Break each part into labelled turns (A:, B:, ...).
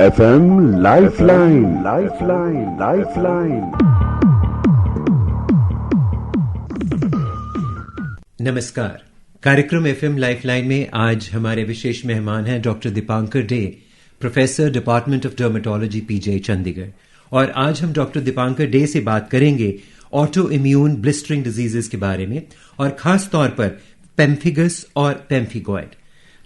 A: FM lifeline lifeline lifeline.
B: नमस्कार। कार्यक्रम FM lifeline में आज हमारे विशेष मेहमान हैं doctor Dipankar day, professor department of dermatology PGI Chandigarh. और आज हम डॉक्टर दीपांकर डे से बात करेंगे ऑटो इम्यून ब्लिस्टरिंग डिजीजेस के बारे में, और खास तौर पर पेम्फिगस और पेम्फिगॉइड।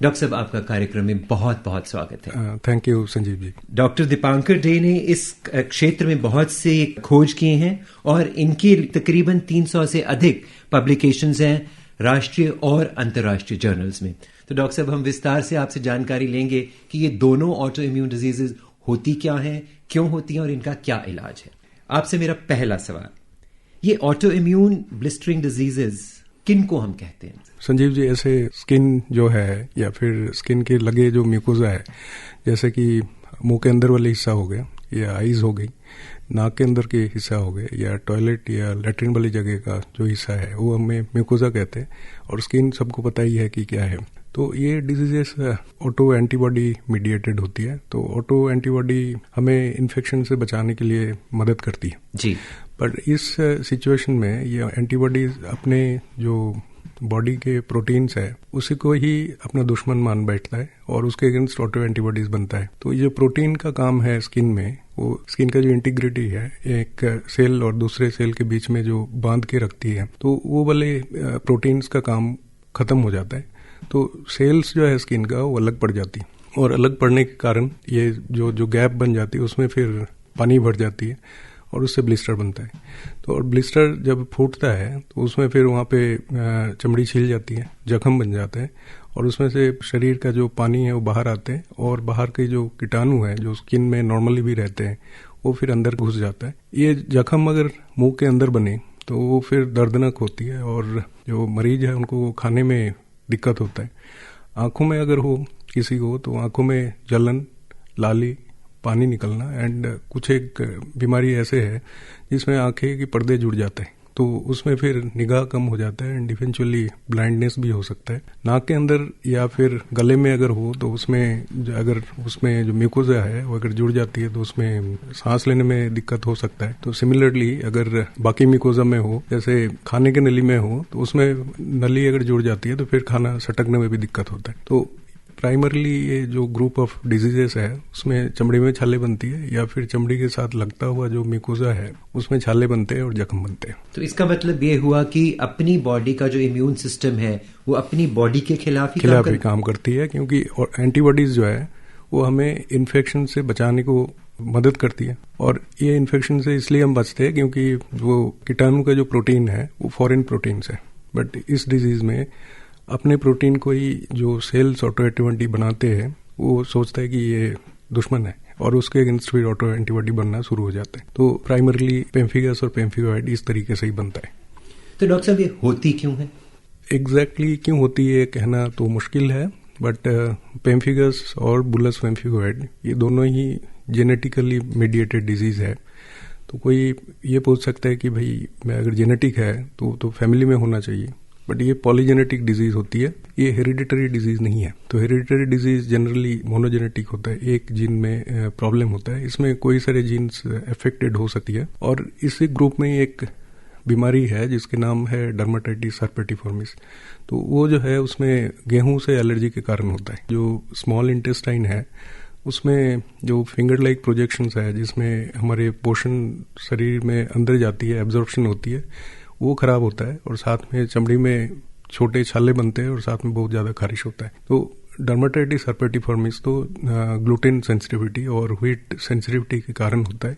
B: डॉक्टर साहब, आपका कार्यक्रम में बहुत बहुत स्वागत है।
C: Thank you Sanjeev ji.
B: Doctor Dipankar De ने इस क्षेत्र में बहुत से खोज किए हैं और इनकी तकरीबन 300 से अधिक पब्लिकेशंस हैं राष्ट्रीय और अंतर्राष्ट्रीय जर्नल्स में। तो डॉक्टर साहब, हम विस्तार से आपसे जानकारी लेंगे कि ये दोनों ऑटो इम्यून डिजीजेस होती क्या हैं, क्यों होती हैं और इनका क्या इलाज है। आपसे मेरा पहला सवाल, ये ऑटो इम्यून ब्लिस्टरिंग डिजीजेस किन को हम कहते हैं?
C: संजीव जी, ऐसे स्किन जो है या फिर स्किन के लगे जो म्यूकोजा है, जैसे कि मुंह के अंदर वाले हिस्सा हो गया या आईज हो गई, नाक के अंदर के हिस्सा हो गए, या टॉयलेट या लेटरिन वाली जगह का जो हिस्सा है वो हमें म्यूकोजा कहते हैं। और स्किन सबको पता ही है कि क्या है। तो ये डिजीजेस ऑटो एंटीबॉडी मीडिएटेड होती है। तो ऑटो एंटीबॉडी हमें इन्फेक्शन से बचाने के लिए मदद करती है
B: जी। पर
C: इस सिचुएशन में ये एंटीबॉडीज अपने जो बॉडी के प्रोटीन्स है उसी को ही अपना दुश्मन मान बैठता है और उसके अगेंस्ट ऑटो एंटीबॉडीज बनता है। तो ये प्रोटीन का काम है स्किन में, वो स्किन का जो इंटीग्रिटी है एक सेल और दूसरे सेल के बीच में जो बांध के रखती है, तो वो वाले प्रोटीन्स का काम खत्म हो जाता है। तो सेल्स जो है स्किन का वो अलग पड़ जाती है, और अलग पड़ने के कारण ये जो गैप बन जाती है उसमें फिर पानी भर जाती है और उससे ब्लिस्टर बनता है। तो और ब्लिस्टर जब फूटता है तो उसमें फिर वहाँ पे चमड़ी छिल जाती है, जख्म बन जाते हैं, और उसमें से शरीर का जो पानी है वो बाहर आते हैं, और बाहर के जो कीटाणु है जो स्किन में नॉर्मली भी रहते हैं वो फिर अंदर घुस जाता है। ये जख्म अगर मुंह के अंदर बने तो वो फिर दर्दनाक होती है, और जो मरीज है उनको खाने में दिक्कत होता है। आंखों में अगर हो किसी को तो आंखों में जलन, लाली, पानी निकलना, एंड कुछ एक बीमारी ऐसे है जिसमें आंखें के पर्दे जुड़ जाते हैं, तो उसमें फिर निगाह कम हो जाता है एंड इवेंचुअली ब्लाइंडनेस भी हो सकता है। नाक के अंदर या फिर गले में अगर हो तो उसमें जो म्यूकोजा है वो अगर जुड़ जाती है तो उसमें सांस लेने में दिक्कत हो सकता है। तो सिमिलरली अगर बाकी म्यूकोजा में हो, जैसे खाने के नली में हो, तो उसमें नली अगर जुड़ जाती है तो फिर खाना सटकने में भी दिक्कत होता है। तो प्राइमरली ये जो ग्रुप ऑफ डिजीजेस है उसमें चमड़ी में छाले बनती है, या फिर चमड़ी के साथ लगता हुआ जो म्यूकोजा है उसमें छाले बनते हैं और जख्म बनते हैं।
B: तो इसका मतलब ये हुआ कि अपनी बॉडी का जो इम्यून सिस्टम है वो अपनी बॉडी के खिलाफ ही
C: काम करती है, क्योंकि एंटीबॉडीज जो है वो हमें इन्फेक्शन से बचाने को मदद करती है। और ये इन्फेक्शन से इसलिए हम बचते हैं क्योंकि वो कीटाणु का जो प्रोटीन है वो फॉरेन प्रोटीन्स है। बट इस डिजीज में अपने प्रोटीन को ही जो सेल्स ऑटो एंटीबॉडी बनाते हैं वो सोचता है कि ये दुश्मन है, और उसके अगेंस्ट फिर ऑटो एंटीबॉडी बनना शुरू हो जाता है। तो प्राइमरली पेम्फिगस और पेम्फिगॉइड इस तरीके से ही बनता है।
B: तो डॉक्टर साहब, ये होती क्यों है?
C: एग्जैक्टली क्यों होती है कहना तो मुश्किल है, बट पेम्फिगस और बुलस पेम्फिगॉइड ये दोनों ही जेनेटिकली मीडिएटेड डिजीज है। तो कोई ये पूछ सकता है कि भाई मैं अगर जेनेटिक है तो फैमिली में होना चाहिए, बट ये पॉलीजेनेटिक डिजीज होती है, ये हेरिडिटरी डिजीज नहीं है। तो हेरिडिटरी डिजीज जनरली मोनोजेनेटिक होता है, एक जीन में प्रॉब्लम होता है, इसमें कोई सारे जीन्स अफेक्टेड हो सकती है। और इसी ग्रुप में एक बीमारी है जिसके नाम है डर्मेटाइटिस हर्पेटिफॉर्मिस। तो वो जो है उसमें गेहूं से एलर्जी के कारण होता है। जो स्मॉल इंटेस्टाइन है उसमें जो फिंगर लाइक प्रोजेक्शंस है जिसमें हमारे पोषण शरीर में अंदर जाती है, एब्जॉर्प्शन होती है, वो खराब होता है, और साथ में चमड़ी में छोटे छाले बनते हैं और साथ में बहुत ज्यादा खारिश होता है। तो डर्मेटाइटिस हर्पेटिफॉर्मिस तो ग्लूटेन सेंसिटिविटी और व्हीट सेंसिटिविटी के कारण होता है,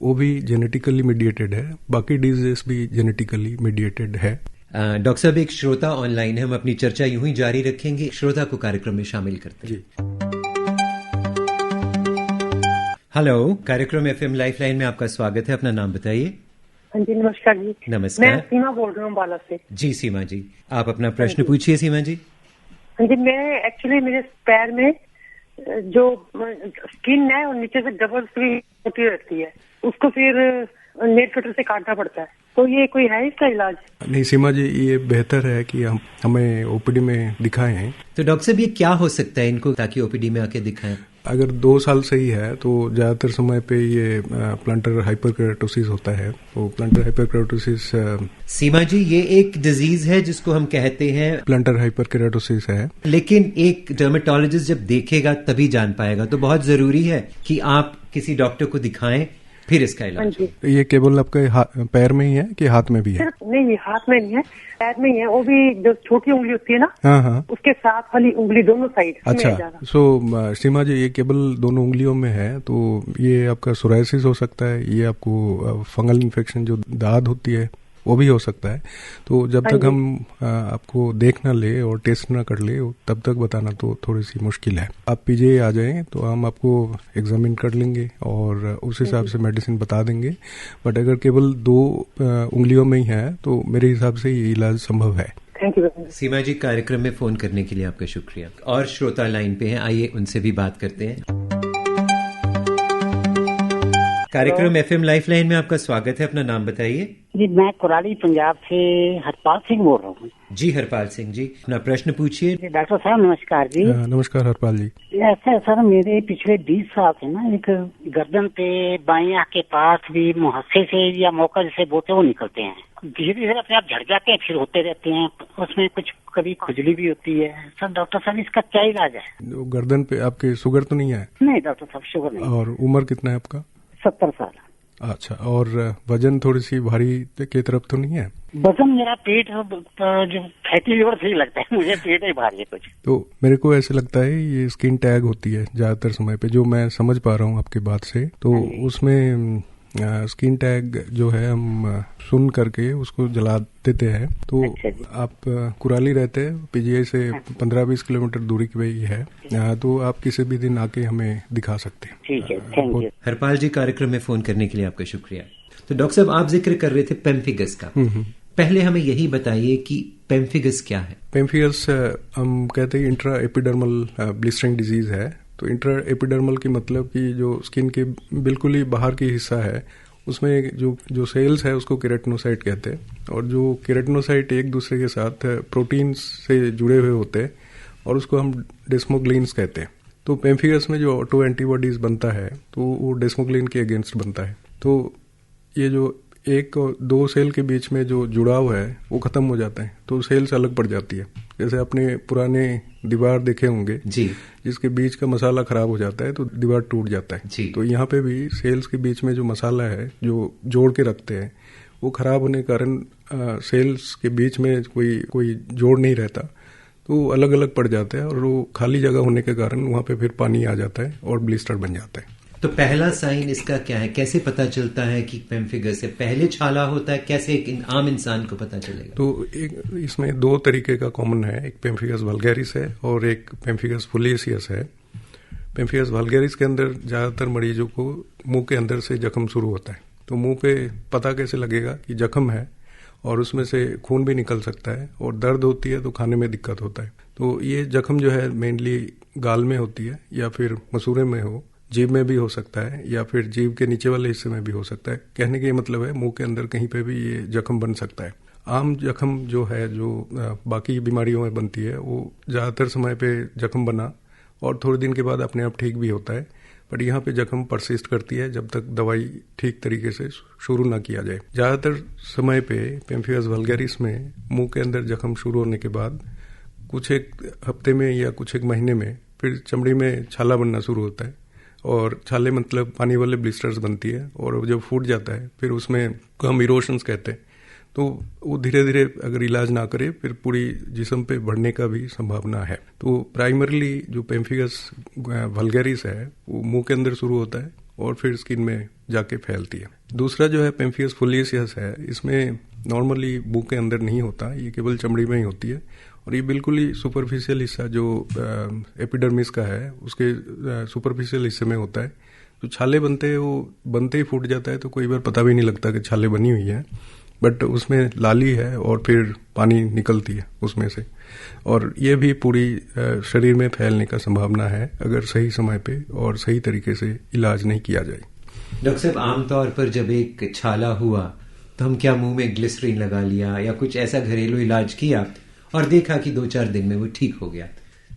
C: वो भी जेनेटिकली मीडिएटेड है। बाकी डिजीजेस भी जेनेटिकली मीडिएटेड है।
B: डॉक्टर साहब, एक श्रोता ऑनलाइन है, हम अपनी चर्चा यूं ही जारी रखेंगे, श्रोता को कार्यक्रम में शामिल करते हैं। हेलो, कार्यक्रम FM लाइफलाइन में आपका स्वागत है, अपना नाम बताइए।
D: हाँ जी, नमस्कार जी।
B: नमस्कार।
D: मैं सीमा बोल रहा हूँ बाला से।
B: जी सीमा जी, आप अपना प्रश्न पूछिए। सीमा जी।
D: हाँ जी, मैं एक्चुअली मेरे पैर में जो स्किन है और नीचे से डबल सुई होती रहती है, उसको फिर नेल कटर से काटना पड़ता है। तो ये कोई है इसका इलाज?
C: नहीं सीमा जी, ये बेहतर है कि हमें ओपीडी में दिखाएं।
B: तो डॉक्टर साहब, ये क्या हो सकता है इनको ताकि ओपीडी में आके दिखाएं?
C: अगर 2 साल से ही है तो ज़्यादातर समय पे ये प्लांटर हाइपरकेराटोसिस होता है। तो प्लांटर हाइपरकेराटोसिस
B: सीमा जी, ये एक डिजीज है जिसको हम कहते हैं
C: प्लांटर हाइपरकेराटोसिस है,
B: लेकिन एक डर्मेटोलॉजिस्ट जब देखेगा तभी जान पाएगा। तो बहुत जरूरी है कि आप किसी डॉक्टर को दिखाएं, फिर इसका इलाज।
C: ये केवल आपके पैर में ही है कि हाथ में भी है?
D: नहीं, हाथ में नहीं है, पैर में ही है। वो भी जो छोटी उंगली होती है ना,
C: हाँ,
D: उसके साथ वाली उंगली दोनों साइड।
C: अच्छा, सो सीमा जी, ये केवल दोनों उंगलियों में है तो ये आपका सोरायसिस हो सकता है, ये आपको फंगल इन्फेक्शन जो दाद होती है वो भी हो सकता है। तो जब तक हम आपको देख ना ले और टेस्ट ना कर ले तब तक बताना तो थोड़ी सी मुश्किल है। आप पीजीआई आ जाएं तो हम आपको एग्जामिन कर लेंगे और उस हिसाब से मेडिसिन बता देंगे। बट अगर केवल 2 उंगलियों में ही है तो मेरे हिसाब से ये इलाज संभव है।
D: थैंक यू
B: सीमा जी, कार्यक्रम में फोन करने के लिए आपका शुक्रिया। और श्रोता लाइन पे हैं, आइए उनसे भी बात करते हैं। कार्यक्रम एफएम लाइफलाइन में आपका स्वागत है, अपना नाम बताइए।
E: जी, मैं कुराली पंजाब से हरपाल सिंह बोल रहा हूँ।
B: जी हरपाल सिंह जी, अपना प्रश्न पूछिए।
E: डॉक्टर साहब नमस्कार जी।
C: नमस्कार हरपाल जी।
E: ऐसा है सर, मेरे पिछले 20 साल से ना एक गर्दन पे बाएं आंख के पास भी मुहस्से से या मौका जैसे बोते वो निकलते हैं, धीरे धीरे अपने आप झड़ जाते हैं, फिर होते रहते हैं। उसमें कुछ कभी खुजली भी होती है। सर डॉक्टर साहब, इसका क्या इलाज है?
C: गर्दन पे आपके शुगर तो नहीं है?
E: नहीं डॉक्टर साहब, शुगर नहीं।
C: और उम्र कितना है आपका?
E: 70 साल।
C: अच्छा, और वजन थोड़ी सी भारी की तरफ तो नहीं है?
E: वजन मेरा पेट जो फैटी लिवर से ही लगता है मुझे, पेट ही भारी है कुछ।
C: तो मेरे को ऐसे लगता है ये स्किन टैग होती है ज्यादातर समय पे, जो मैं समझ पा रहा हूँ आपकी बात से। तो उसमें स्किन टैग जो है हम सुन करके उसको जला देते हैं। तो आप कुराली रहते हैं, पीजीआई से 15-20 किलोमीटर दूरी पे ही है, तो आप किसी भी दिन आके हमें दिखा सकते हैं।
E: ठीक है, थैंक यू।
B: हरपाल जी, कार्यक्रम में फोन करने के लिए आपका शुक्रिया। तो डॉक्टर साहब, आप जिक्र कर रहे थे पेम्फिगस का। पहले हमें यही बताइए कि पेम्फिगस क्या है?
C: पेम्फिगस हम कहते हैं इंट्रा एपिडर्मल ब्लिस्टरिंग डिजीज है। तो इंट्रा एपिडर्मल की मतलब कि जो स्किन के बिल्कुल ही बाहर की हिस्सा है, उसमें जो सेल्स है उसको केराटिनोसाइट कहते हैं। और जो केराटिनोसाइट एक दूसरे के साथ प्रोटीन से जुड़े हुए होते हैं और उसको हम डेस्मोग्लिन्स कहते हैं। तो पेम्फिगस में जो ऑटो एंटीबॉडीज बनता है तो वो डेस्मोग्लिन के अगेंस्ट बनता है। तो ये जो 1 और 2 सेल के बीच में जो जुड़ाव है वो खत्म हो जाता है, तो सेल्स अलग पड़ जाती है। जैसे आपने पुराने दीवार देखे होंगे
B: जी,
C: जिसके बीच का मसाला खराब हो जाता है तो दीवार टूट जाता है
B: जी।
C: तो यहाँ पे भी सेल्स के बीच में जो मसाला है जो जोड़ के रखते हैं वो खराब होने के कारण सेल्स के बीच में कोई जोड़ नहीं रहता, तो अलग अलग पड़ जाता है और वो खाली जगह होने के कारण वहाँ पे फिर पानी आ जाता है और ब्लिस्टर बन जाता है।
B: तो पहला साइन इसका क्या है? कैसे पता चलता है कि पेम्फिगस है? पहले छाला होता है, कैसे एक आम इंसान को पता चलेगा? तो
C: इसमें 2 तरीके का कॉमन है, एक पेम्फिगस वल्गैरिस है और एक पेम्फिगस फुलिएसियस है। पेम्फिगस वल्गैरिस के अंदर ज्यादातर मरीजों को मुंह के अंदर से जख्म शुरू होता है। तो मुंह पे पता कैसे लगेगा कि जख्म है, और उसमें से खून भी निकल सकता है और दर्द होती है तो खाने में दिक्कत होता है। तो ये जख्म जो है मेनली गाल में होती है या फिर मसूरे में हो, जीभ में भी हो सकता है या फिर जीभ के नीचे वाले हिस्से में भी हो सकता है। कहने का ये मतलब है मुंह के अंदर कहीं पे भी ये जख्म बन सकता है। आम जख्म जो है जो बाकी बीमारियों में बनती है वो ज्यादातर समय पे जख्म बना और थोड़े दिन के बाद अपने आप ठीक भी होता है, बट यहाँ पे जख्म परसिस्ट करती है जब तक दवाई ठीक तरीके से शुरू ना किया जाए। ज्यादातर समय पे पेम्फिगस वल्गैरिस में मुंह के अंदर जख्म शुरू होने के बाद कुछ एक हफ्ते में या कुछ एक महीने में फिर चमड़ी में छाला बनना शुरू होता है, और छाले मतलब पानी वाले ब्लिस्टर्स बनती है, और जब फूट जाता है फिर उसमें हम इरोशंस कहते हैं। तो वो धीरे धीरे अगर इलाज ना करे फिर पूरी जिस्म पे बढ़ने का भी संभावना है। तो प्राइमरली जो पेम्फिगस वल्गैरिस है वो मुंह के अंदर शुरू होता है और फिर स्किन में जाके फैलती है। दूसरा जो है पेम्फिगस फुलिएसियस है, इसमें नॉर्मली मुंह के अंदर नहीं होता, ये केवल चमड़ी में ही होती है, और ये बिल्कुल ही सुपरफिशियल हिस्सा जो एपिडर्मिस का है उसके सुपरफिशियल हिस्से में होता है। जो छाले बनते हैं वो बनते ही फूट जाता है, तो कोई बार पता भी नहीं लगता कि छाले बनी हुई है, बट उसमें लाली है और फिर पानी निकलती है उसमें से, और ये भी पूरी शरीर में फैलने का संभावना है अगर सही समय पे और सही तरीके से इलाज नहीं किया जाए।
B: डॉक्टर साहब, आमतौर पर जब एक छाला हुआ तो हम क्या मुंह में ग्लिसरीन लगा लिया या कुछ ऐसा घरेलू इलाज किया और देखा कि 2-4 दिन में वो ठीक हो गया,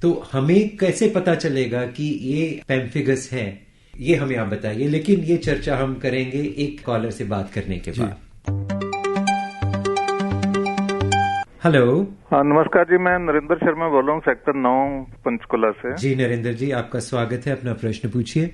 B: तो हमें कैसे पता चलेगा कि ये पेम्फिगस है, ये हमें आप बताइए। लेकिन ये चर्चा हम करेंगे एक कॉलर से बात करने के बाद। हेलो।
F: हाँ, नमस्कार जी, मैं नरेंद्र शर्मा बोल रहा हूँ, सेक्टर 9 पंचकुला से।
B: जी नरेंद्र जी, आपका स्वागत है, अपना प्रश्न पूछिए।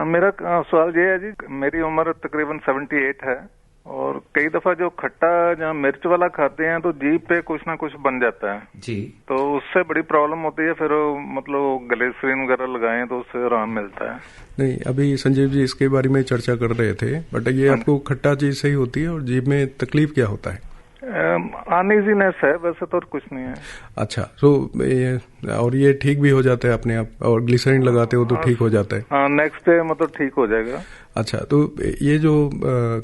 F: मेरा सवाल ये है जी, मेरी उम्र तकरीबन 78 है और कई दफा जो खट्टा जहाँ मिर्च वाला खाते हैं तो जीभ पे कुछ ना कुछ बन जाता है
B: जी,
F: तो उससे बड़ी प्रॉब्लम होती है। फिर मतलब ग्लिसरीन वगैरह लगाएं तो उससे आराम मिलता है।
C: नहीं, अभी संजीव जी इसके बारे में चर्चा कर रहे थे, बट ये आपको खट्टा चीज सही होती है और जीभ में तकलीफ क्या होता है?
F: अनइजीनेस है, वैसे तो कुछ नहीं है।
C: अच्छा, तो और ये ठीक भी हो जाता है अपने आप, और ग्लिसरीन लगाते हो तो ठीक हो जाता है?
F: हाँ, नेक्स्ट डे मतलब ठीक हो जाएगा।
C: अच्छा, तो ये जो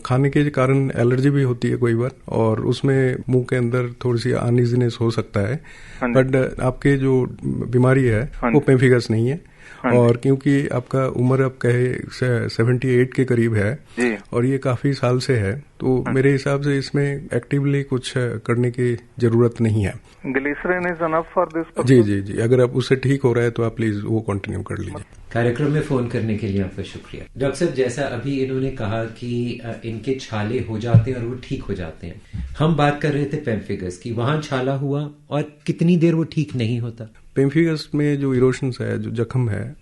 C: खाने के कारण एलर्जी भी होती है कई बार, और उसमें मुंह के अंदर थोड़ी सी अनइजीनेस हो सकता है, बट आपके जो बीमारी है वो पेम्फिगस नहीं है। और क्योंकि आपका उम्र अब कहे 78 के करीब है
F: जी, और
C: ये काफी साल से है, तो मेरे हिसाब से इसमें एक्टिवली कुछ करने की जरूरत नहीं है।
F: Glycerine is enough for this.
C: जी जी जी, अगर आप उससे ठीक हो रहा है तो आप प्लीज वो कंटिन्यू कर लीजिए।
B: कार्यक्रम में फोन करने के लिए आपका शुक्रिया। डॉक्टर साहब, जैसा अभी इन्होंने कहा कि इनके छाले हो जाते हैं और वो ठीक हो जाते हैं, हम बात कर रहे थे पेम्फिगस की, वहां छाला हुआ और कितनी देर वो ठीक नहीं होता?
C: पेम्फिगस में जो इरोशंस है, जो जख्म है,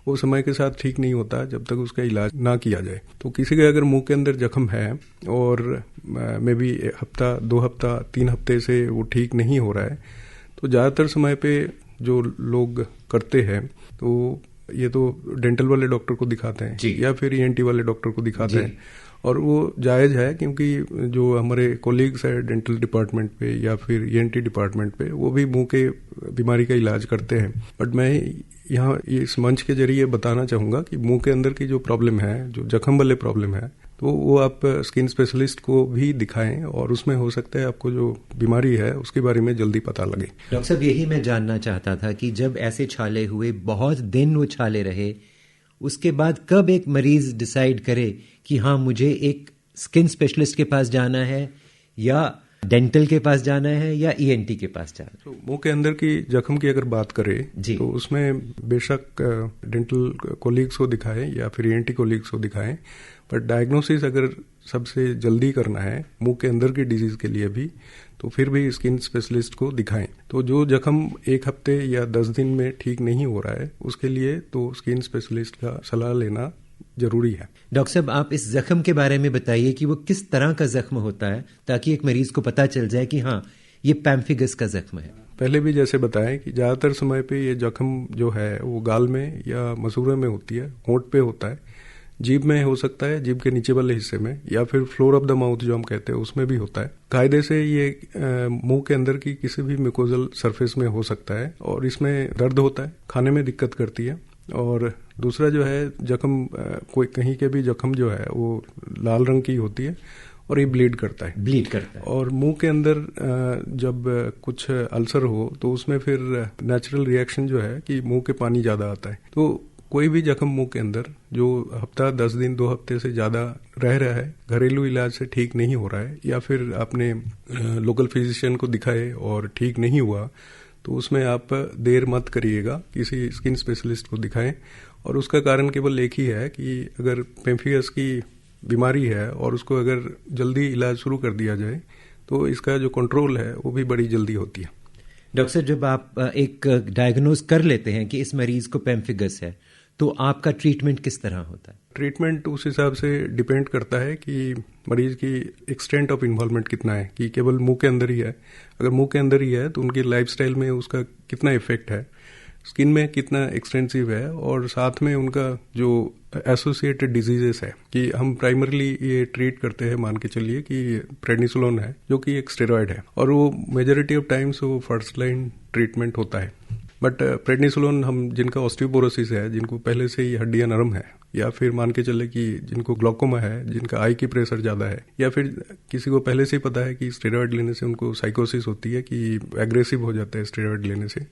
C: वो समय के साथ ठीक नहीं होता जब तक उसका इलाज ना किया जाए। तो किसी के अगर मुंह के अंदर जख्म है और मे बी हफ्ता, 2 हफ्ता, 3 हफ्ते से वो ठीक नहीं हो रहा है, तो ज्यादातर समय पे जो लोग करते हैं तो ये तो डेंटल वाले डॉक्टर को दिखाते हैं या फिर ENT वाले डॉक्टर को दिखाते हैं, और वो जायज है क्योंकि जो हमारे कोलीग्स है डेंटल डिपार्टमेंट पे या फिर ENT डिपार्टमेंट पे, वो भी मुंह के बीमारी का इलाज करते हैं। बट मैं यहाँ इस मंच के जरिए बताना चाहूंगा कि मुंह के अंदर की जो प्रॉब्लम है, जो जख्म वाले प्रॉब्लम है, तो वो आप स्किन स्पेशलिस्ट को भी दिखाएं, और उसमें हो सकता है आपको जो बीमारी है उसके बारे में जल्दी पता लगे।
B: डॉक्टर साहब, यही मैं जानना चाहता था कि जब ऐसे छाले हुए, बहुत दिन वो छाले रहे, उसके बाद कब एक मरीज डिसाइड करे कि हाँ मुझे एक स्किन स्पेशलिस्ट के पास जाना है या डेंटल के पास जाना है या ENT के पास जाना है?
C: तो मुंह के अंदर की जख्म की अगर बात करें तो उसमें बेशक डेंटल कोलीग्स को दिखाएं या फिर ENT कोलीग्स को दिखाएं, पर डायग्नोसिस अगर सबसे जल्दी करना है मुंह के अंदर की डिजीज के लिए भी, तो फिर भी स्किन स्पेशलिस्ट को दिखाएं। तो जो जख्म 1 हफ्ते या 10 दिन में ठीक नहीं हो रहा है, उसके लिए तो स्किन स्पेशलिस्ट का सलाह लेना जरूरी है।
B: डॉक्टर साहब, आप इस जख्म के बारे में बताइए कि वो किस तरह का जख्म होता है, ताकि एक मरीज को पता चल जाए कि हाँ ये पेम्फिगस का जख्म है।
C: पहले भी जैसे बताएं कि ज्यादातर समय पे ये जख्म जो है वो गाल में या मसूड़े में होती है, होंठ पे होता है, जीभ में हो सकता है, जीभ के नीचे वाले हिस्से में, या फिर फ्लोर ऑफ द माउथ जो हम कहते हैं उसमें भी होता है। कायदे से ये मुंह के अंदर की किसी भी म्यूकोजल सरफेस में हो सकता है, और इसमें दर्द होता है, खाने में दिक्कत करती है। और दूसरा जो है जख्म, कोई कहीं के भी जख्म जो है वो लाल रंग की होती है और ये ब्लीड करता है। और मुंह के अंदर जब कुछ अल्सर हो तो उसमें फिर नेचुरल रिएक्शन जो है कि मुंह के पानी ज्यादा आता है। तो कोई भी जख्म मुंह के अंदर जो हफ्ता, 10 दिन, 2 हफ्ते से ज्यादा रह रहा है, घरेलू इलाज से ठीक नहीं हो रहा है, या फिर आपने लोकल फिजिशियन को दिखाए और ठीक नहीं हुआ, तो उसमें आप देर मत करिएगा, किसी स्किन स्पेशलिस्ट को दिखाएं। और उसका कारण केवल एक ही है कि अगर पेम्फिगस की बीमारी है और उसको अगर जल्दी इलाज शुरू कर दिया जाए तो इसका जो कंट्रोल है वो भी बड़ी जल्दी होती है।
B: डॉक्टर साहब, जब आप एक डायग्नोज कर लेते हैं कि इस मरीज को पेम्फिगस है, तो आपका ट्रीटमेंट किस तरह होता है?
C: ट्रीटमेंट उस हिसाब से डिपेंड करता है कि मरीज की एक्सटेंट ऑफ इन्वॉल्वमेंट कितना है, कि केवल मुंह के अंदर ही है। अगर मुंह के अंदर ही है तो उनकी लाइफस्टाइल में उसका कितना इफेक्ट है, स्किन में कितना एक्सटेंसिव है, और साथ में उनका जो एसोसिएटेड डिजीजेस है, कि हम प्राइमरली ये ट्रीट करते हैं, मान के चलिए कि प्रेडनिसोलोन है जो कि एक स्टेरॉयड है, और वो मेजॉरिटी ऑफ टाइम्स वो फर्स्ट लाइन ट्रीटमेंट होता है। बट प्रेडनिसोलोन हम जिनका ऑस्टियोपोरोसिस है, जिनको पहले से ही हड्डियां नरम है, या फिर मान के चले कि जिनको ग्लोकोमा है, जिनका आई की प्रेशर ज्यादा है, या फिर किसी को पहले से ही पता है कि स्टेरॉयड लेने से उनको साइकोसिस होती है, कि एग्रेसिव हो जाता है स्टेरॉयड लेने से,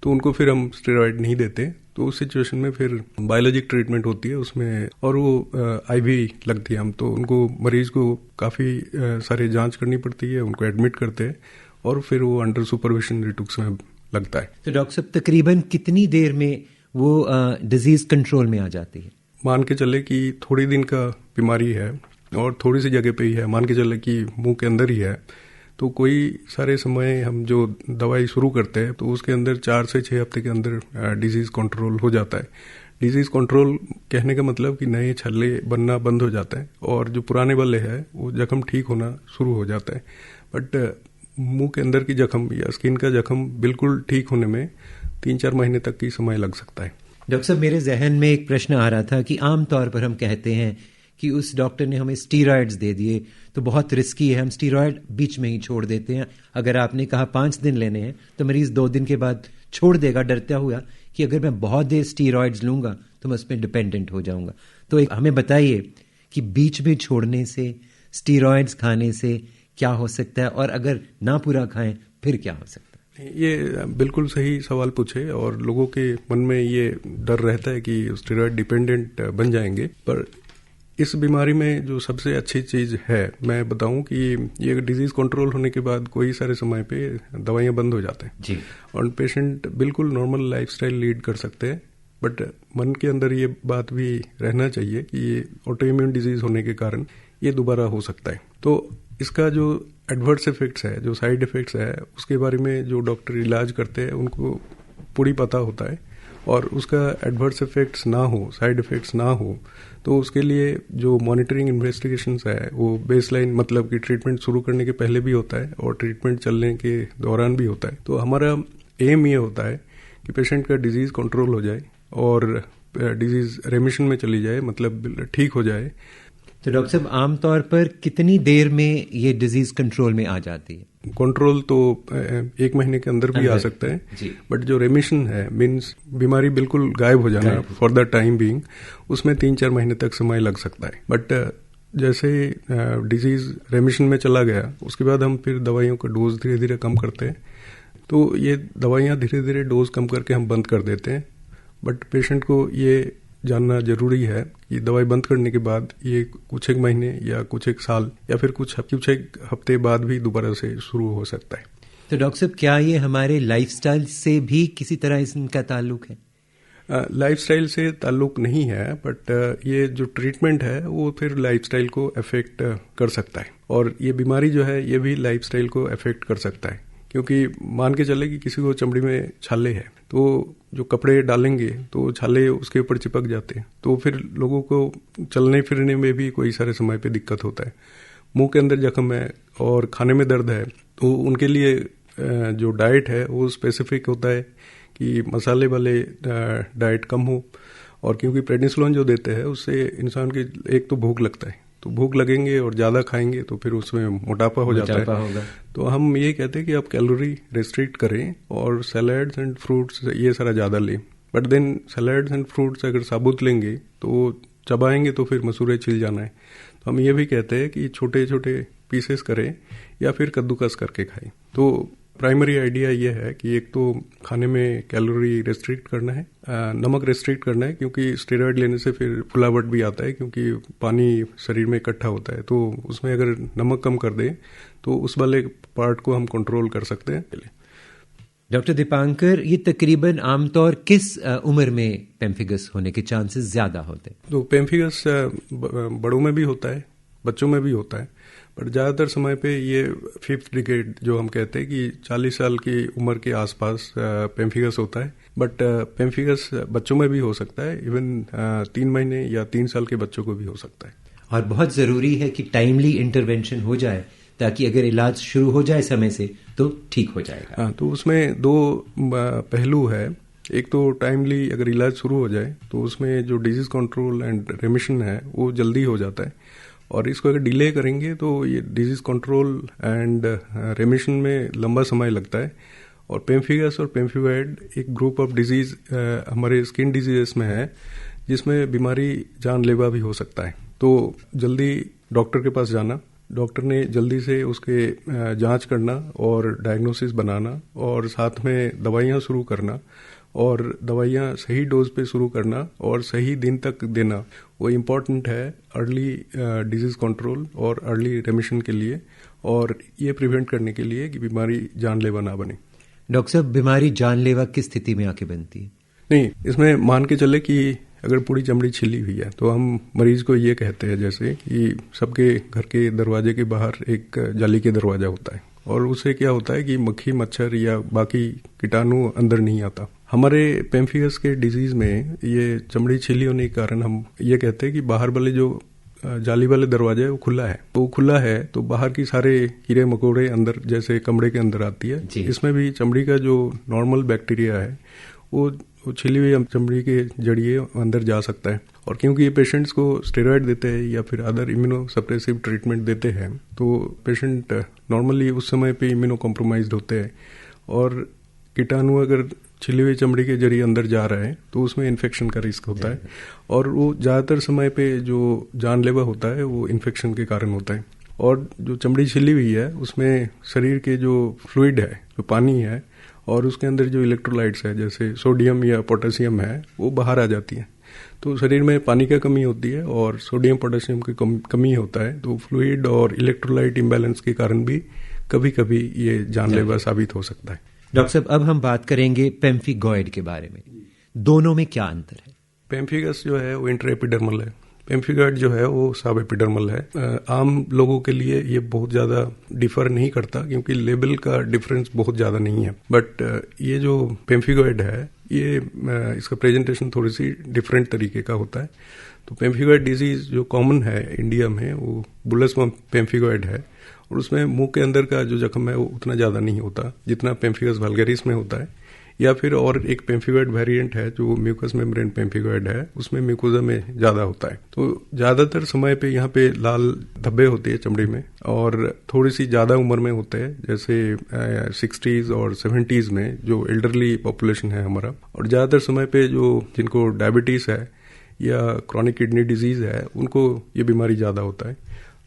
C: तो उनको फिर हम स्टेरॉयड नहीं देते। तो उस सिचुएशन में फिर बायोलॉजिक ट्रीटमेंट होती है उसमें, और वो IV लगती है। हम तो उनको, मरीज को काफी सारे जांच करनी पड़ती है, उनको एडमिट करते हैं और फिर वो अंडर सुपरविजन रिटुक्स में लगता है।
B: तो डॉक्टर साहब तकरीबन कितनी देर में वो डिजीज कंट्रोल में आ जाती है?
C: मान के चले कि थोड़ी दिन का बीमारी है और थोड़ी सी जगह पे ही है, मान के चले कि मुंह के अंदर ही है, तो कोई सारे समय हम जो दवाई शुरू करते हैं तो उसके अंदर 4 से 6 हफ्ते के अंदर डिजीज कंट्रोल हो जाता है। डिजीज कंट्रोल कहने का मतलब कि नए छल्ले बनना बंद हो जाता है और जो पुराने वाले हैं वो जख्म ठीक होना शुरू हो जाता है। बट मुंह के अंदर की जख्म या स्किन का जख्म बिल्कुल ठीक होने में 3-4 महीने तक की समय लग सकता है।
B: डॉक्टर साहब, मेरे जहन में एक प्रश्न आ रहा था कि आमतौर पर हम कहते हैं कि उस डॉक्टर ने हमें स्टीरॉयड्स दे दिए तो बहुत रिस्की है, हम स्टीरॉयड बीच में ही छोड़ देते हैं। अगर आपने कहा 5 दिन लेने हैं तो मरीज 2 दिन के बाद छोड़ देगा, डरता हुआ कि अगर मैं बहुत देर स्टीरॉयड्स लूंगा तो मैं उस पर डिपेंडेंट हो जाऊंगा। तो हमें बताइए कि बीच में छोड़ने से, स्टीरॉयड्स खाने से क्या हो सकता है, और अगर ना पूरा खाएं फिर क्या हो सकता है?
C: ये बिल्कुल सही सवाल पूछे और लोगों के मन में ये डर रहता है कि स्टेरॉयड डिपेंडेंट बन जाएंगे। पर इस बीमारी में जो सबसे अच्छी चीज है मैं बताऊं कि ये डिजीज कंट्रोल होने के बाद कोई सारे समय पे दवाइयां बंद हो जाते हैं
B: जी,
C: और पेशेंट बिल्कुल नॉर्मल लाइफस्टाइल लीड कर सकते हैं। बट मन के अंदर ये बात भी रहना चाहिए कि ये ऑटोइम्यून डिजीज होने के कारण ये दोबारा हो सकता है। तो इसका जो एडवर्स इफेक्ट्स है, जो साइड इफेक्ट्स है, उसके बारे में जो डॉक्टर इलाज करते हैं उनको पूरी पता होता है और उसका एडवर्स इफेक्ट्स ना हो, साइड इफेक्ट्स ना हो, तो उसके लिए जो मॉनिटरिंग इन्वेस्टिगेशंस है वो बेसलाइन मतलब कि ट्रीटमेंट शुरू करने के पहले भी होता है और ट्रीटमेंट चलने के दौरान भी होता है। तो हमारा एम ये होता है कि पेशेंट का डिजीज कंट्रोल हो जाए और डिजीज रेमिशन में चली जाए, मतलब ठीक हो जाए।
B: तो डॉक्टर साहब, आमतौर पर कितनी देर में ये डिजीज कंट्रोल में आ जाती है?
C: कंट्रोल तो 1 महीने के अंदर भी आ सकता है, बट जो रेमिशन है मीन्स बीमारी बिल्कुल गायब हो जाना फॉर द टाइम बीइंग, उसमें 3-4 महीने तक समय लग सकता है। बट जैसे डिजीज रेमिशन में चला गया उसके बाद हम फिर दवाइयों का डोज धीरे धीरे कम करते हैं। तो ये दवाइयाँ धीरे धीरे डोज कम करके हम बंद कर देते हैं। बट पेशेंट को ये जानना जरूरी है कि दवाई बंद करने के बाद ये कुछ एक महीने या कुछ एक साल या फिर कुछ एक हफ्ते बाद भी दोबारा से शुरू हो सकता है।
B: तो डॉक्टर साहब, क्या ये हमारे लाइफस्टाइल से भी किसी तरह इनका ताल्लुक है?
C: लाइफस्टाइल से ताल्लुक नहीं है, बट ये जो ट्रीटमेंट है वो फिर लाइफस्टाइल को अफेक्ट कर सकता है और ये बीमारी जो है ये भी लाइफस्टाइल को अफेक्ट कर सकता है। क्योंकि मान के चले कि किसी को चमड़ी में छाले हैं तो जो कपड़े डालेंगे तो छाले उसके ऊपर चिपक जाते हैं, तो फिर लोगों को चलने फिरने में भी कोई सारे समय पे दिक्कत होता है। मुंह के अंदर जख्म है और खाने में दर्द है तो उनके लिए जो डाइट है वो स्पेसिफिक होता है कि मसाले वाले डाइट कम हो, और क्योंकि प्रेडनिसोलोन जो देते हैं उससे इंसान की एक तो भूख लगता है, तो भूख लगेंगे और ज़्यादा खाएंगे तो फिर उसमें मोटापा हो जाता है। तो हम ये कहते हैं कि आप कैलोरी रेस्ट्रिक्ट करें और सैलड्स एंड फ्रूट्स ये सारा ज़्यादा लें। But then salads and fruits अगर साबुत लेंगे तो चबाएंगे तो फिर मसूड़े छिल जाना है। तो हम ये भी कहते हैं कि छोटे छोटे पीसेस करें या फिर कद्दूकस करके खाएं। तो प्राइमरी आइडिया ये है कि एक तो खाने में कैलोरी रेस्ट्रिक्ट करना है, नमक रेस्ट्रिक्ट करना है, क्योंकि स्टेरॉयड लेने से फिर फुलावट भी आता है क्योंकि पानी शरीर में इकट्ठा होता है। तो उसमें अगर नमक कम कर दें तो उस वाले पार्ट को हम कंट्रोल कर सकते हैं।
B: डॉक्टर दीपांकर, ये तकरीबन आमतौर किस उम्र में पेम्फिगस होने के चांसेस ज्यादा होते हैं?
C: तो पेम्फिगस बड़ों में भी होता है, बच्चों में भी होता है, पर ज़्यादातर समय पे ये 5th डिकेड जो हम कहते हैं कि 40 साल की उम्र के आसपास पेम्फिगस होता है। बट पेम्फिगस बच्चों में भी हो सकता है, इवन 3 महीने या 3 साल के बच्चों को भी हो सकता है।
B: और बहुत ज़रूरी है कि टाइमली इंटरवेंशन हो जाए ताकि अगर इलाज शुरू हो जाए समय से तो ठीक हो जाएगा।
C: हाँ, तो उसमें 2 पहलू है। एक तो टाइमली अगर इलाज शुरू हो जाए तो उसमें जो डिजीज कंट्रोल एंड रेमिशन है वो जल्दी हो जाता है, और इसको अगर डिले करेंगे तो ये डिजीज कंट्रोल एंड रेमिशन में लंबा समय लगता है। और पेम्फिगस और पेम्फिवाइड एक ग्रुप ऑफ डिजीज हमारे स्किन डिजीजेस में है जिसमें बीमारी जानलेवा भी हो सकता है। तो जल्दी डॉक्टर के पास जाना, डॉक्टर ने जल्दी से उसके जांच करना और डायग्नोसिस बनाना और साथ में दवाइयाँ शुरू करना, और दवाइयाँ सही डोज पे शुरू करना और सही दिन तक देना, वो इम्पॉर्टेंट है अर्ली डिजीज कंट्रोल और अर्ली रेमिशन के लिए, और ये प्रिवेंट करने के लिए कि बीमारी जानलेवा ना बने।
B: डॉक्टर साहब, बीमारी जानलेवा किस स्थिति में आके बनती है?
C: नहीं, इसमें मान के चले कि अगर पूरी चमड़ी छिली हुई है तो हम मरीज को ये कहते हैं जैसे कि सबके घर के दरवाजे के बाहर एक जाली के दरवाजा होता है, और उससे क्या होता है कि मक्खी मच्छर या बाकी कीटाणु अंदर नहीं आता। हमारे पेम्फिगस के डिजीज में ये चमड़ी छिली होने के कारण हम ये कहते हैं कि बाहर वाले जो जाली वाले दरवाजा है वो खुला है, तो खुला है तो बाहर की सारे कीड़े मकोड़े अंदर जैसे कमरे के अंदर आती है। इसमें भी चमड़ी का जो नॉर्मल बैक्टीरिया है वो छिली हुई चमड़ी के जरिए अंदर जा सकता है। और क्योंकि ये पेशेंट्स को स्टेरॉइड देते हैं या फिर अदर इम्यूनो सप्रेसिव ट्रीटमेंट देते हैं, तो पेशेंट नॉर्मली उस समय पे इम्यूनो कॉम्प्रोमाइज्ड होते हैं, और कीटाणु अगर छिली हुई चमड़ी के जरिए अंदर जा रहा है तो उसमें इन्फेक्शन का रिस्क होता है, और वो ज़्यादातर समय पे जो जानलेवा होता है वो इन्फेक्शन के कारण होता है। और जो चमड़ी छिली हुई है उसमें शरीर के जो फ्लूइड है, जो पानी है, और उसके अंदर जो इलेक्ट्रोलाइट्स है जैसे सोडियम या पोटेशियम है वो बाहर आ जाती है। तो शरीर में पानी की कमी होती है और सोडियम पोटेशियम की कमी होता है, तो फ्लूइड और इलेक्ट्रोलाइट इम्बैलेंस के कारण भी कभी कभी ये जानलेवा साबित हो सकता है।
B: डॉक्टर साहब, अब हम बात करेंगे पेम्फिगॉइड के बारे में। दोनों में क्या अंतर है?
C: पेम्फिगस जो है वो इंट्राएपिडर्मल है, पेम्फिगॉइड जो है वो सब एपिडर्मल है। आम लोगों के लिए ये बहुत ज़्यादा डिफर नहीं करता क्योंकि लेवल का डिफरेंस बहुत ज़्यादा नहीं है, बट ये जो पेम्फिगॉइड है ये इसका प्रेजेंटेशन थोड़ी सी डिफरेंट तरीके का होता है। तो पेम्फिगॉइड डिजीज जो कॉमन है इंडिया में वो बुलस पेम्फिगॉइड है, और उसमें मुंह के अंदर का जो जख्म है वो उतना ज़्यादा नहीं होता जितना पेम्फिगस वल्गैरिस में होता है। या फिर और एक पेम्फिगॉइड वेरिएंट है जो म्यूकस मेम्ब्रेन पेम्फिगॉइड है, उसमें म्यूकोजा में ज़्यादा होता है। तो ज़्यादातर समय पे यहाँ पे लाल धब्बे होते हैं चमड़ी में, और थोड़ी सी ज़्यादा उम्र में होते हैं, जैसे 60s और 70s में जो एल्डरली पॉपुलेशन है हमारा। और ज़्यादातर समय पे जो जिनको डायबिटीज़ है या क्रॉनिक किडनी डिजीज़ है उनको ये बीमारी ज़्यादा होता है।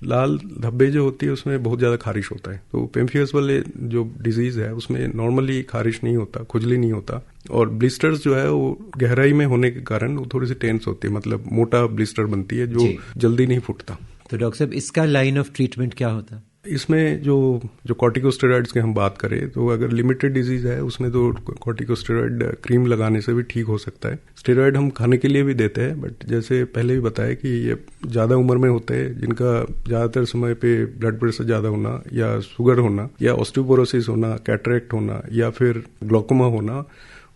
C: लाल धब्बे जो होती है उसमें बहुत ज़्यादा खारिश होता है। तो पेम्फिगस वाले जो डिजीज़ है उसमें नॉर्मली खारिश नहीं होता, खुजली नहीं होता, और ब्लिस्टर्स जो है वो गहराई में होने के कारण वो थोड़ी सी टेंस होती है, मतलब मोटा ब्लिस्टर बनती है जो जल्दी नहीं फूटता।
B: तो डॉक्टर साहब, इसका लाइन ऑफ ट्रीटमेंट क्या होता है?
C: इसमें जो कॉर्टिकोस्टेरॉइड्स की हम बात करें तो अगर लिमिटेड डिजीज है उसमें तो कॉर्टिकोस्टेरॉइड क्रीम लगाने से भी ठीक हो सकता है। स्टेरॉइड हम खाने के लिए भी देते हैं, बट जैसे पहले भी बताया कि ये ज़्यादा उम्र में होते हैं जिनका ज़्यादातर समय पे ब्लड प्रेशर ज़्यादा होना या शुगर होना या ऑस्टियोपोरोसिस होना, कैटरेक्ट होना या फिर ग्लोकोमा होना,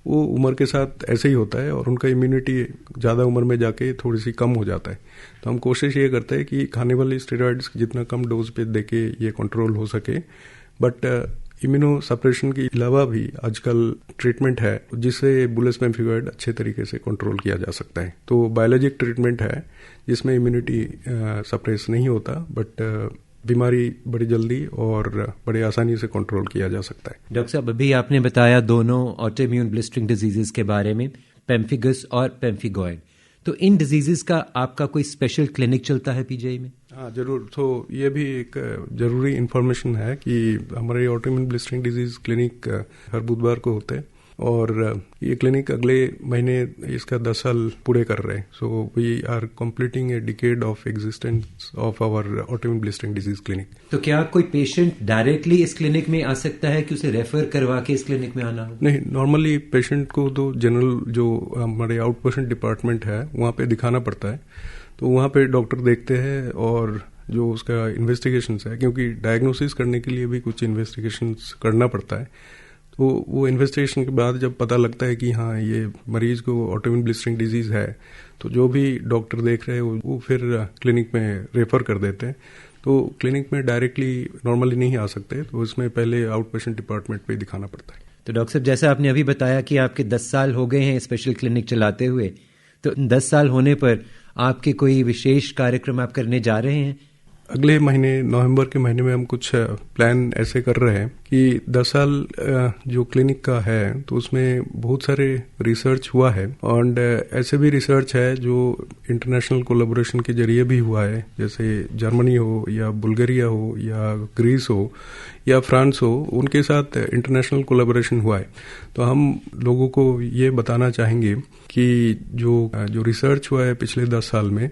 C: वो उम्र के साथ ऐसे ही होता है और उनका इम्यूनिटी ज़्यादा उम्र में जाके थोड़ी सी कम हो जाता है। तो हम कोशिश ये करते हैं कि खाने वाले स्टेरॉइड्स जितना कम डोज पे देके ये कंट्रोल हो सके, बट इम्यूनो सप्रेशन के अलावा भी आजकल ट्रीटमेंट है जिससे बुलस पेम्फिगॉइड अच्छे तरीके से कंट्रोल किया जा सकता है। तो बायोलॉजिक ट्रीटमेंट है जिसमें इम्यूनिटी सप्रेस नहीं होता, बट बीमारी बड़ी जल्दी और बड़ी आसानी से कंट्रोल किया जा सकता है।
B: डॉक्टर साहब, अभी आपने बताया दोनों ऑटोइम्यून ब्लिस्टरिंग डिजीजेस के बारे में, पेम्फिगस और पेम्फिगॉइड। तो इन डिजीजेस का आपका कोई स्पेशल क्लिनिक चलता है पीजीआई में?
C: हाँ, जरूर। तो ये भी एक जरूरी इन्फॉर्मेशन है कि हमारे ऑटोइम्यून ब्लिस्टरिंग डिजीज क्लिनिक हर बुधवार को होते हैं, और ये क्लिनिक अगले महीने इसका 10 साल पूरे कर रहे हैं। So we are completing a decade of existence of our autoimmune blistering disease clinic.
B: तो क्या कोई पेशेंट डायरेक्टली इस क्लिनिक में आ सकता है कि उसे रेफर करवा के इस क्लिनिक में आना हो?
C: नहीं, नॉर्मली पेशेंट को तो जनरल जो हमारे आउट पेशेंट डिपार्टमेंट है वहाँ पे दिखाना पड़ता है। तो वहाँ पे डॉक्टर देखते हैं और जो उसका इन्वेस्टिगेशंस है, क्योंकि डायग्नोसिस करने के लिए भी कुछ इन्वेस्टिगेशंस करना पड़ता है। तो वो इन्वेस्टिगेशन के बाद जब पता लगता है कि हाँ ये मरीज को ऑटोइम्यून ब्लिस्टरिंग डिजीज है, तो जो भी डॉक्टर देख रहे हैं वो फिर क्लिनिक में रेफर कर देते हैं। तो क्लिनिक में डायरेक्टली नॉर्मली नहीं आ सकते, तो इसमें पहले आउट पेशेंट डिपार्टमेंट पे दिखाना पड़ता है।
B: तो डॉक्टर साहब, जैसा आपने अभी बताया कि आपके 10 साल हो गए हैं स्पेशल क्लिनिक चलाते हुए, तो 10 साल होने पर आपके कोई विशेष कार्यक्रम आप करने जा रहे हैं?
C: अगले महीने नवंबर के महीने में हम कुछ प्लान ऐसे कर रहे हैं कि 10 साल जो क्लिनिक का है तो उसमें बहुत सारे रिसर्च हुआ है, और ऐसे भी रिसर्च है जो इंटरनेशनल कोलैबोरेशन के जरिए भी हुआ है, जैसे जर्मनी हो या बुल्गारिया हो या ग्रीस हो या फ्रांस हो, उनके साथ इंटरनेशनल कोलैबोरेशन हुआ है। तो हम लोगों को ये बताना चाहेंगे कि जो रिसर्च हुआ है पिछले 10 साल में,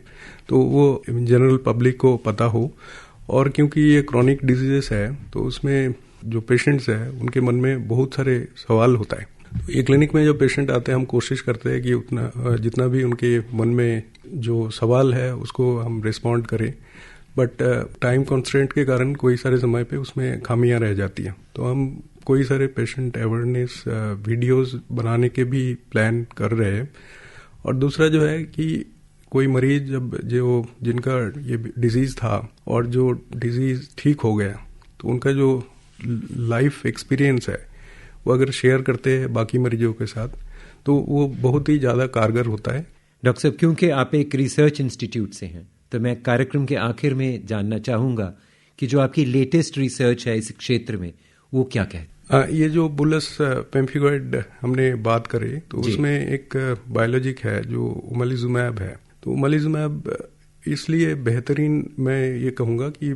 C: तो वो जनरल पब्लिक को पता हो। और क्योंकि ये क्रॉनिक डिजीजेस है तो उसमें जो पेशेंट्स हैं उनके मन में बहुत सारे सवाल होता है। तो ये क्लिनिक में जो पेशेंट आते हैं हम कोशिश करते हैं कि उतना जितना भी उनके मन में जो सवाल है उसको हम रिस्पॉन्ड करें, बट टाइम कंस्ट्रेंट के कारण कोई सारे समय पे उसमें खामियां रह जाती हैं। तो हम कोई सारे पेशेंट अवेयरनेस वीडियोस बनाने के भी प्लान कर रहे हैं। और दूसरा जो है कि कोई मरीज जब जो जिनका ये डिजीज था और जो डिजीज ठीक हो गया तो उनका जो लाइफ एक्सपीरियंस है वो अगर शेयर करते हैं बाकी मरीजों के साथ तो वो बहुत ही ज़्यादा कारगर होता है।
B: डॉक्टर साहब, क्योंकि आप एक रिसर्च इंस्टीट्यूट से हैं तो मैं कार्यक्रम के आखिर में जानना चाहूँगा कि जो आपकी लेटेस्ट रिसर्च है इस क्षेत्र में वो क्या कहते?
C: ये जो बुलस पेम्फिगॉइड हमने बात करें तो उसमें एक बायोलॉजिक है जो उमलिजुमैब है। तो उमलिजुमैब इसलिए बेहतरीन मैं ये कहूँगा कि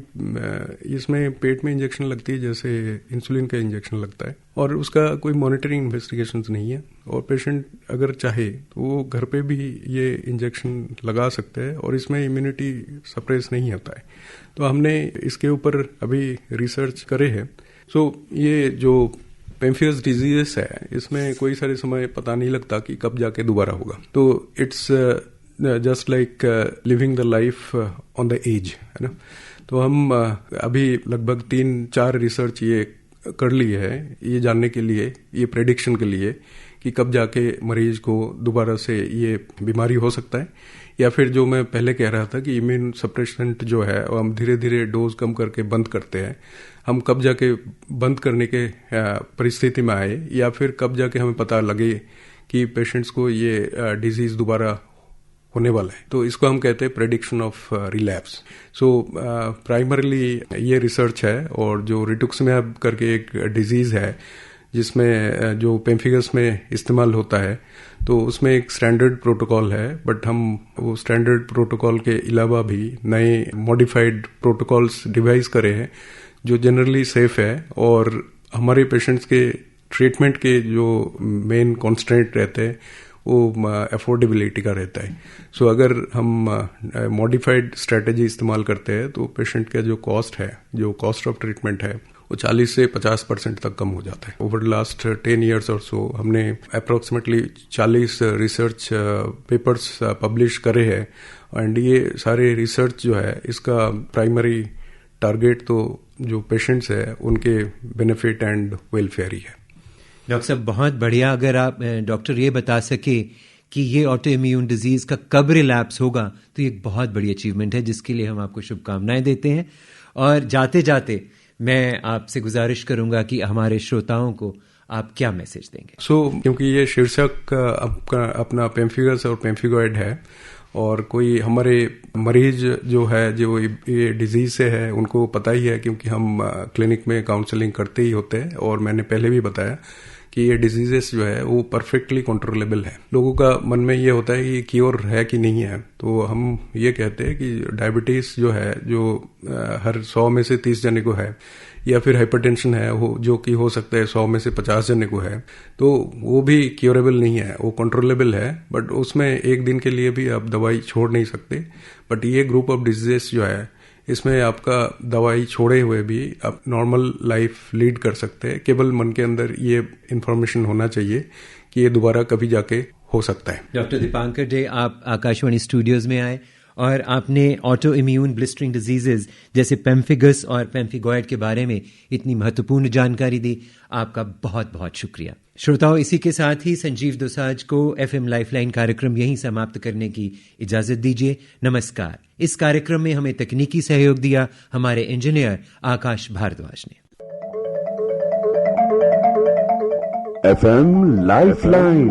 C: इसमें पेट में इंजेक्शन लगती है जैसे इंसुलिन का इंजेक्शन लगता है और उसका कोई मॉनिटरिंग इन्वेस्टिगेशंस नहीं है और पेशेंट अगर चाहे तो वो घर पे भी ये इंजेक्शन लगा सकते हैं और इसमें इम्यूनिटी सप्रेस नहीं होता है। तो हमने इसके ऊपर अभी रिसर्च करे है। सो ये जो पेम्फियस डिजीजेस है इसमें कोई सारे समय पता नहीं लगता कि कब जाके दोबारा होगा। तो it's just like living the life on the edge, है ना। तो हम अभी लगभग 3-4 रिसर्च ये कर ली है ये जानने के लिए, ये प्रेडिक्शन के लिए कि कब जाके मरीज को दोबारा से ये बीमारी हो सकता है, या फिर जो मैं पहले कह रहा था कि इम्यून सप्रेसेंट जो है वो हम धीरे धीरे डोज कम करके बंद करते हैं, हम कब जाके बंद करने के परिस्थिति में आए, या फिर कब जाके हमें पता लगे कि पेशेंट्स को ये डिजीज दोबारा होने वाला है। तो इसको हम कहते हैं prediction of relapse. So primarily ये रिसर्च है। और जो रिटुक्सिमैब करके एक डिजीज है जिसमें जो पेम्फिगस में इस्तेमाल होता है तो उसमें एक स्टैंडर्ड प्रोटोकॉल है, बट हम वो स्टैंडर्ड प्रोटोकॉल के अलावा भी नए मॉडिफाइड प्रोटोकॉल्स डिवाइस करे हैं जो जनरली सेफ है और हमारे पेशेंट्स के ट्रीटमेंट के जो मेन कॉन्स्ट्रेंट रहते हैं वो अफोर्डेबिलिटी का रहता है। सो अगर हम मॉडिफाइड स्ट्रेटेजी इस्तेमाल करते हैं तो पेशेंट का जो कॉस्ट है, जो कॉस्ट ऑफ ट्रीटमेंट है, वो 40 से 50% तक कम हो जाता है। ओवर द लास्ट 10 years और सो हमने अप्रोक्सीमेटली 40 रिसर्च पेपर्स पब्लिश करे हैं। एंड ये सारे रिसर्च जो है इसका प्राइमरी टारगेट तो जो पेशेंट्स है उनके बेनिफिट एंड वेलफेयर ही है।
B: डॉक्टर साहब बहुत बढ़िया। अगर आप डॉक्टर ये बता सके कि ये ऑटो इम्यून डिजीज का कब रिलैप्स होगा तो ये एक बहुत बड़ी अचीवमेंट है जिसके लिए हम आपको शुभकामनाएं देते हैं। और जाते जाते मैं आपसे गुजारिश करूंगा कि हमारे श्रोताओं को आप क्या मैसेज देंगे?
C: क्योंकि ये शीर्षक अपना पेम्फिगस और पेम्फिगॉइड है और कोई हमारे मरीज जो है जो ये डिजीज से है उनको पता ही है क्योंकि हम क्लिनिक में काउंसलिंग करते ही होते हैं। और मैंने पहले भी बताया कि ये डिजीजेस जो है वो परफेक्टली कंट्रोलेबल है। लोगों का मन में ये होता है कि क्योर है कि नहीं है, तो हम ये कहते हैं कि डायबिटीज जो है जो हर 100 में से 30 जने को है, या फिर हाइपरटेंशन है वो जो कि हो सकता है 100 में से 50 जने को है, तो वो भी क्योरेबल नहीं है, वो कंट्रोलेबल है। बट उसमें एक दिन के लिए भी आप दवाई छोड़ नहीं सकते। बट ये ग्रुप ऑफ डिजीजेस जो है इसमें आपका दवाई छोड़े हुए भी आप नॉर्मल लाइफ लीड कर सकते हैं। केवल मन के अंदर ये इन्फॉर्मेशन होना चाहिए कि ये दोबारा कभी जाके हो सकता है।
B: डॉक्टर दीपांकर डे, आप आकाशवाणी स्टूडियोज में आए और आपने ऑटो इम्यून ब्लिस्टरिंग डिजीजेज जैसे पेम्फिगस और पेम्फिगॉइड के बारे में इतनी महत्वपूर्ण जानकारी दी। आपका बहुत बहुत शुक्रिया। श्रोताओं, इसी के साथ ही संजीव दोसांझ को FM लाइफलाइन कार्यक्रम यहीं समाप्त करने की इजाजत दीजिए। नमस्कार। इस कार्यक्रम में हमें तकनीकी सहयोग दिया हमारे इंजीनियर आकाश भारद्वाज ने।
A: FM lifeline.